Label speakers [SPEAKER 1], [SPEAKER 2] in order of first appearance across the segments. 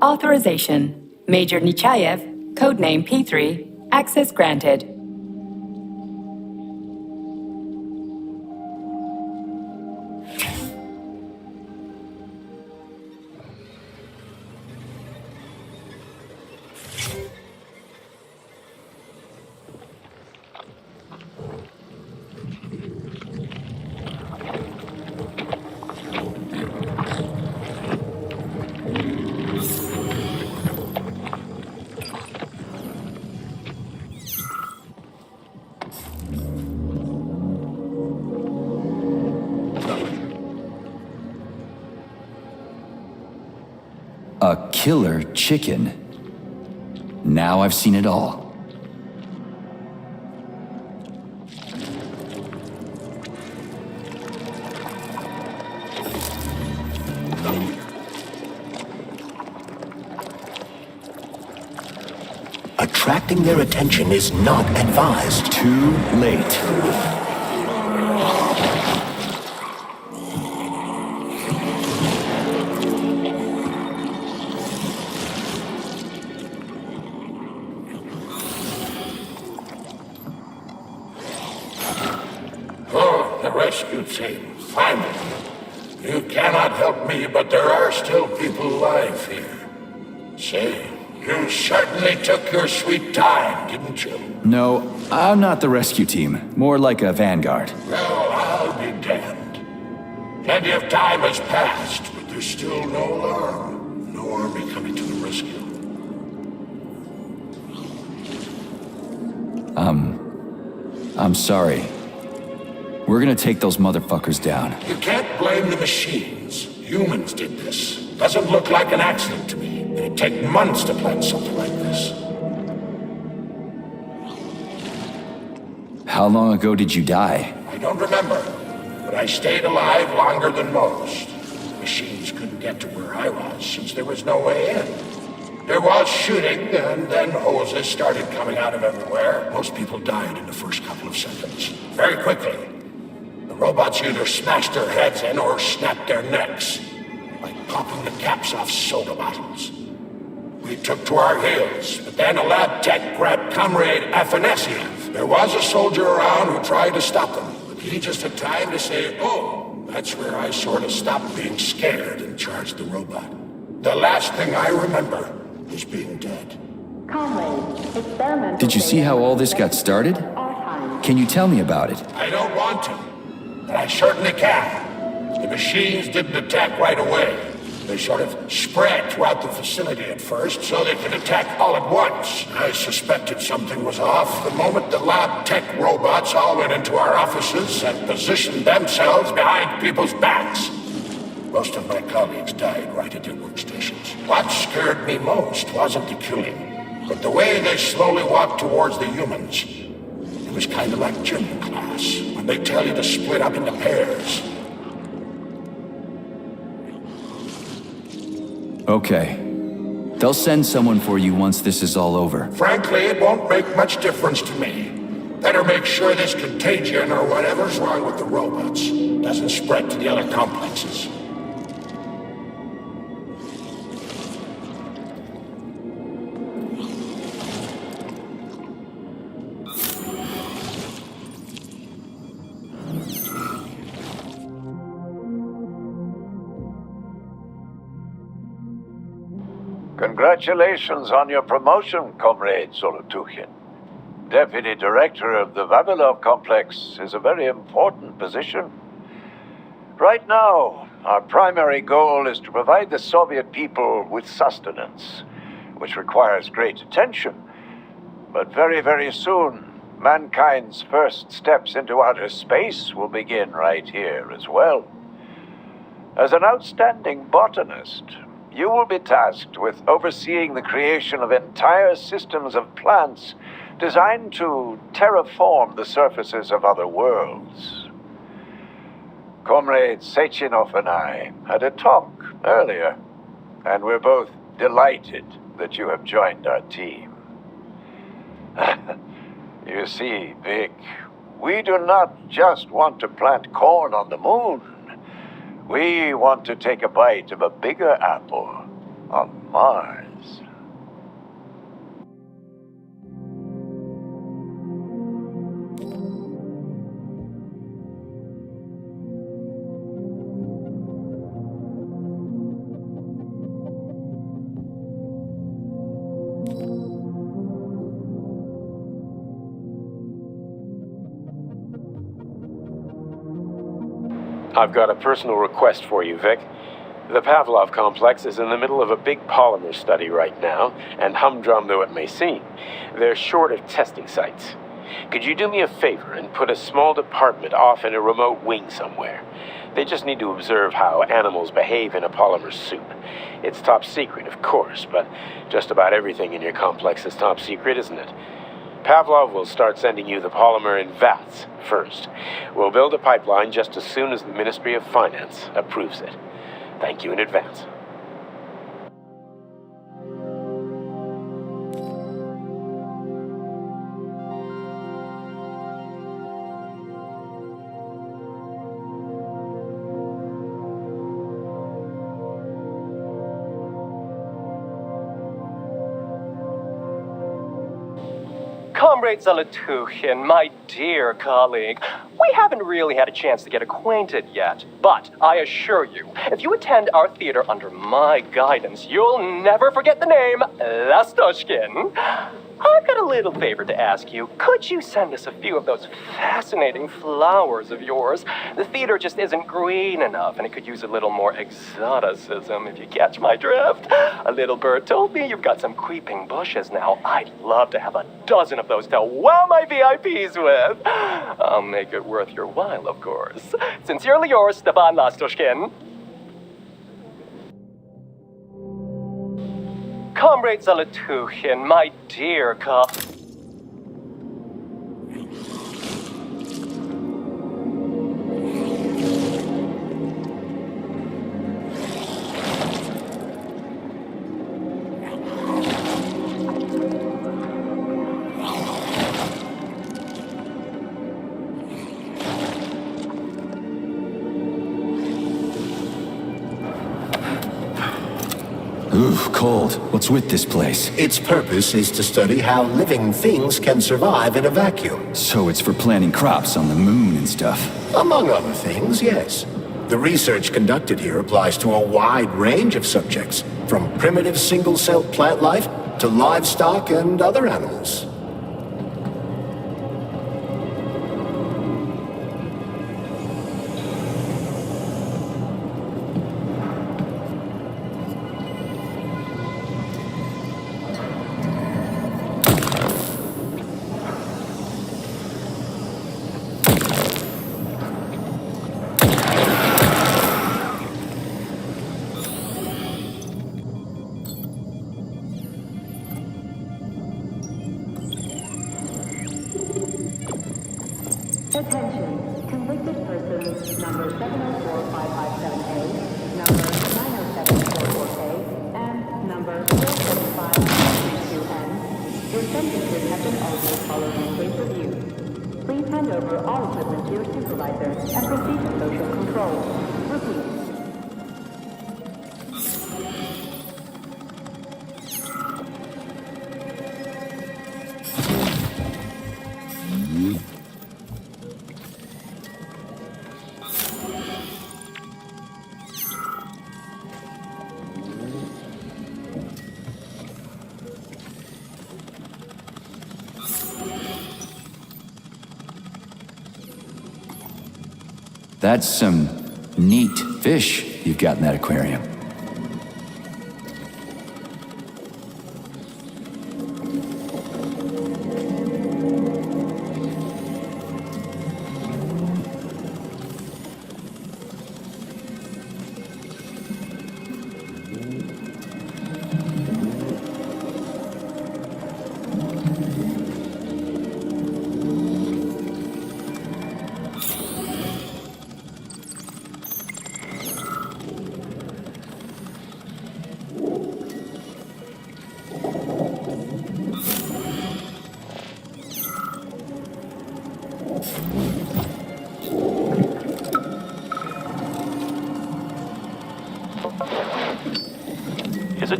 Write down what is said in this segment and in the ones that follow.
[SPEAKER 1] Authorization. Major Nechayev, codename P3, access granted.
[SPEAKER 2] A killer chicken. Now I've seen it all.
[SPEAKER 3] Attracting their attention is not advised.
[SPEAKER 2] Too late.
[SPEAKER 4] Rescue team, finally. You cannot help me, but there are still people alive here. Say, you certainly took your sweet time, didn't you?
[SPEAKER 2] No, I'm not the rescue team. More like a vanguard.
[SPEAKER 4] Well, I'll be damned. Plenty of time has passed, but there's still no alarm. No army coming to the rescue.
[SPEAKER 2] I'm sorry. We're gonna take those motherfuckers down.
[SPEAKER 4] You can't blame the machines. Humans did this. Doesn't look like an accident to me. It'd take months to plan something like this.
[SPEAKER 2] How long ago did you die?
[SPEAKER 4] I don't remember, but I stayed alive longer than most. Machines couldn't get to where I was since there was no way in. There was shooting, and then hoses started coming out of everywhere. Most people died in the first couple of seconds. Very quickly. The robots either smashed their heads in or snapped their necks, like popping the caps off soda bottles. We took to our heels, but then a lab tech grabbed Comrade Afanasiev. There was a soldier around who tried to stop them, but he just had time to say, oh, that's where I sort of stopped being scared and charged the robot. The last thing I remember is being dead.
[SPEAKER 2] Did you see how all this got started? Can you tell me about it?
[SPEAKER 4] I don't want to, but I certainly can. The machines didn't attack right away. They sort of spread throughout the facility at first, so they could attack all at once. I suspected something was off the moment the lab tech robots all went into our offices and positioned themselves behind people's backs. Most of my colleagues died right at their workstations. What scared me most wasn't the killing, but the way they slowly walked towards the humans. It was kind of like gym class, when they tell you to split up into pairs.
[SPEAKER 2] Okay. They'll send someone for you once this is all over.
[SPEAKER 4] Frankly, it won't make much difference to me. Better make sure this contagion or whatever's wrong with the robots doesn't spread to the other complexes.
[SPEAKER 5] Congratulations on your promotion, Comrade Zolotukhin. Deputy Director of the Vavilov Complex is a very important position. Right now, our primary goal is to provide the Soviet people with sustenance, which requires great attention. But very, very soon, mankind's first steps into outer space will begin right here as well. As an outstanding botanist, you will be tasked with overseeing the creation of entire systems of plants designed to terraform the surfaces of other worlds. Comrade Sechenov and I had a talk earlier, and we're both delighted that you have joined our team. You see, Vic, we do not just want to plant corn on the moon. We want to take a bite of a bigger apple on Mars.
[SPEAKER 6] I've got a personal request for you, Vic. The Pavlov complex is in the middle of a big polymer study right now, and humdrum though it may seem, they're short of testing sites. Could you do me a favor and put a small department off in a remote wing somewhere? They just need to observe how animals behave in a polymer soup. It's top secret, of course, but just about everything in your complex is top secret, isn't it? Pavlov will start sending you the polymer in vats first. We'll build a pipeline just as soon as the Ministry of Finance approves it. Thank you in advance.
[SPEAKER 7] Comrade Zolotukhin, my dear colleague, we haven't really had a chance to get acquainted yet. But I assure you, if you attend our theater under my guidance, you'll never forget the name Lastoshkin. I've got a little favor to ask you. Could you send us a few of those fascinating flowers of yours? The theater just isn't green enough, and it could use a little more exoticism, if you catch my drift. A little bird told me you've got some creeping bushes now. I'd love to have a dozen of those to wow my VIPs with. I'll make it worth your while, of course. Sincerely yours, Stepan Lastoshkin. Comrade Zolotukhin, my dear
[SPEAKER 2] Ooh, cold. What's with this place?
[SPEAKER 3] Its purpose is to study how living things can survive in a vacuum.
[SPEAKER 2] So it's for planting crops on the moon and stuff.
[SPEAKER 3] Among other things, yes. The research conducted here applies to a wide range of subjects, from primitive single-celled plant life to livestock and other animals.
[SPEAKER 8] Attention, convicted persons number 704557A, number 90744A, and number 47532N. Your sentences have been altered following case review. Please hand over all equipment to your supervisor and proceed to social control. Repeat.
[SPEAKER 2] That's some neat fish you've got in that aquarium.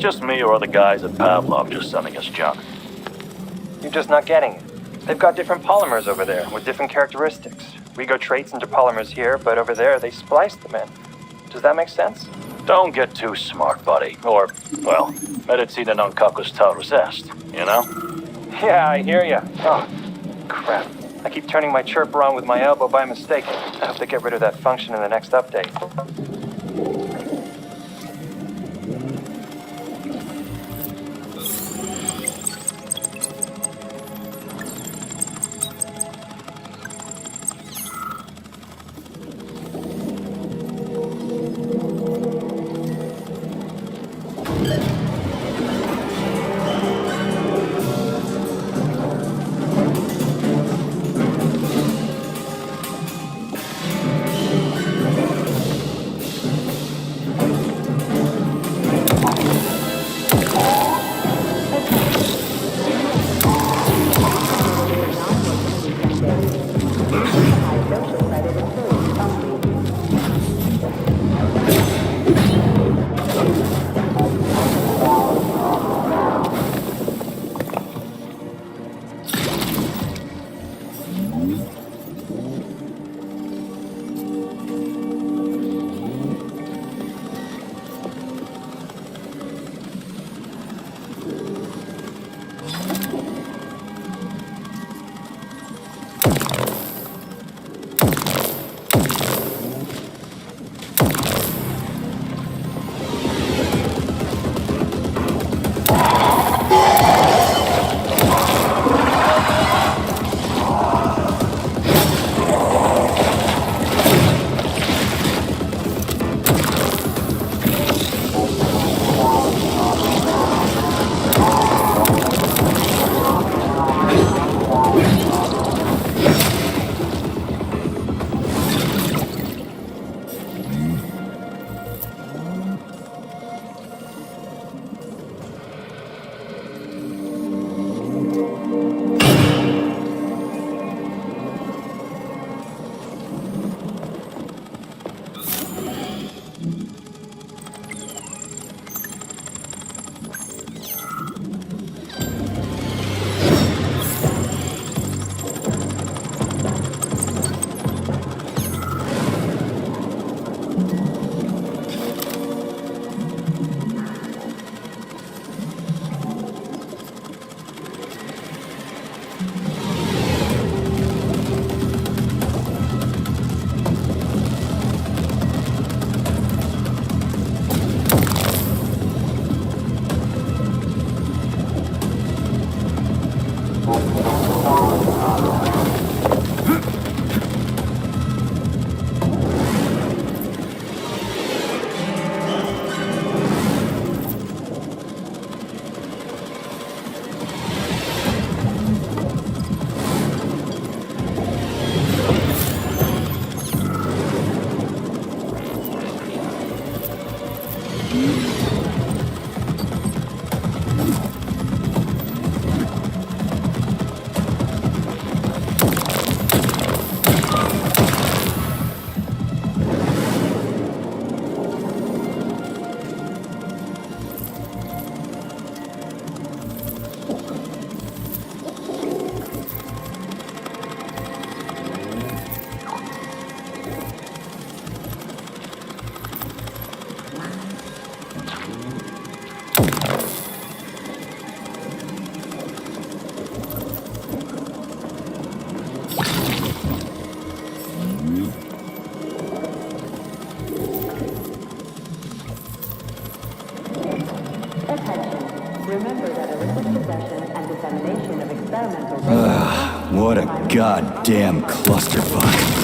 [SPEAKER 9] just me or are the guys at Pavlov just sending us junk?
[SPEAKER 7] You're just not getting it. They've got different polymers over there with different characteristics. We go traits into polymers here, but over there they splice them in. Does that make sense?
[SPEAKER 9] Don't get too smart, buddy. Or, well, medicina non cacus taurus est, you know?
[SPEAKER 7] Yeah, I hear ya. Oh, crap. I keep turning my chirp around with my elbow by mistake. I hope they get rid of that function in the next update.
[SPEAKER 2] What a goddamn clusterfuck.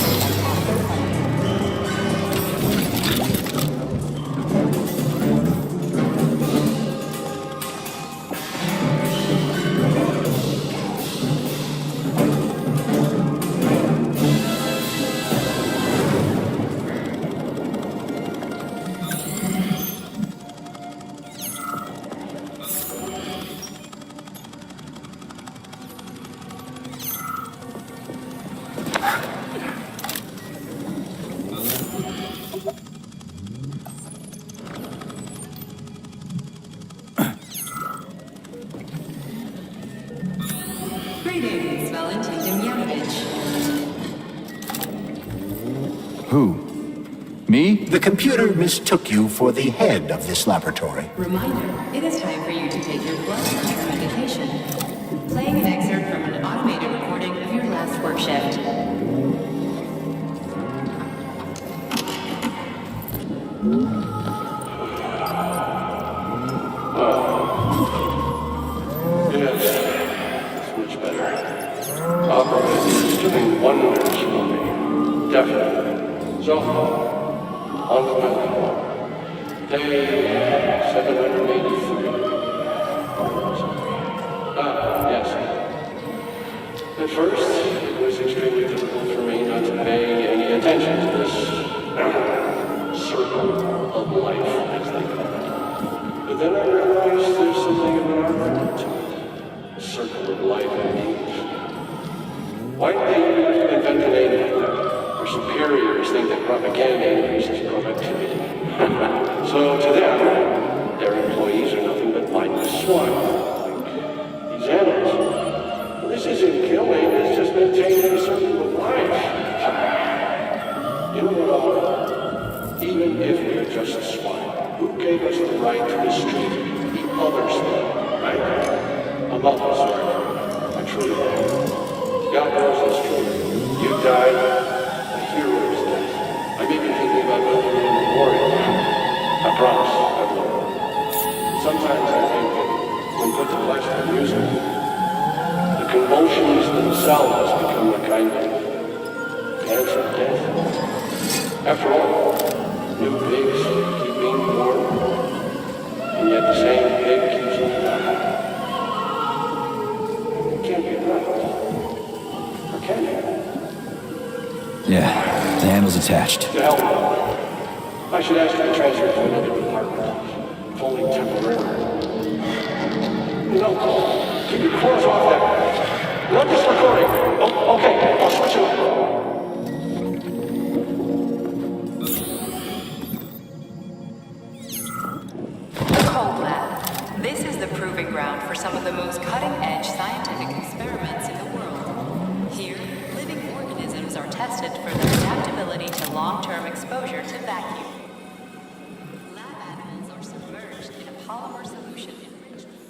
[SPEAKER 1] Greetings, Valentin Demyanovich.
[SPEAKER 2] Who? Me?
[SPEAKER 3] The computer mistook you for the head of this laboratory.
[SPEAKER 1] Reminder, it is time for you to take your blood pressure medication. Playing an excerpt from an automated recording of your last work shift.
[SPEAKER 10] Yes, it's much better. Operator is doing wonders for me. Definitely. So, on the way. Day 783. Yes. At first, it was extremely difficult for me not to pay any attention to this circle of life, as they call it. But then I realized there's something of an argument to it. A circle of life indeed. Why did they invent a name like that? Our superiors think that propaganda increases productivity. So to them, their employees are nothing but mindless swine, like these animals. This isn't killing, it's just maintaining a circle of life. You know what? Even if we're just swine, who gave us the right to mistreat the other swine, right? Among us, right? I truly believe. God knows it's true. You died, a hero's death. I'm even thinking about building a memorial. I promise I will. Sometimes I think that when put to classical music, the convulsions themselves become a kind of dance of death. After all, new pigs keep being born, and yet the same pig keeps on dying. It can't be right. Or can it?
[SPEAKER 2] Yeah, the handle's attached.
[SPEAKER 10] To hell with it. I should ask you to transfer to another department, if only temporarily. No, keep your claws off that. Not this recording. Oh, okay, I'll switch it off.
[SPEAKER 1] The Cold Lab. This is the proving ground for some of the most cutting-edge scientific experiments in the world. Here, living organisms are tested for their adaptability to long-term exposure to vacuum. Lab animals are submerged in a polymer solution enriched with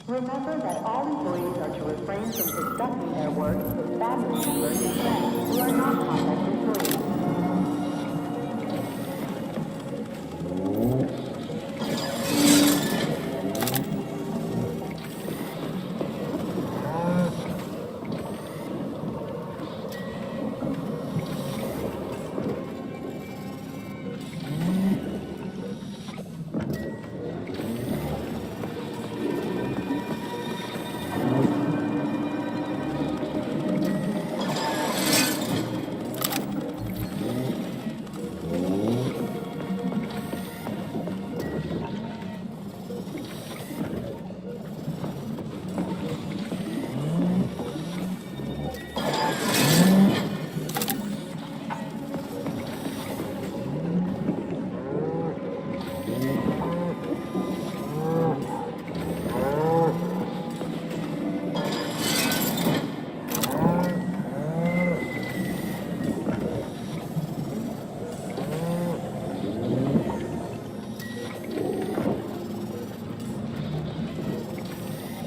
[SPEAKER 8] Remember that all employees are to refrain from discussing their work with family members and friends who are not Complex employees.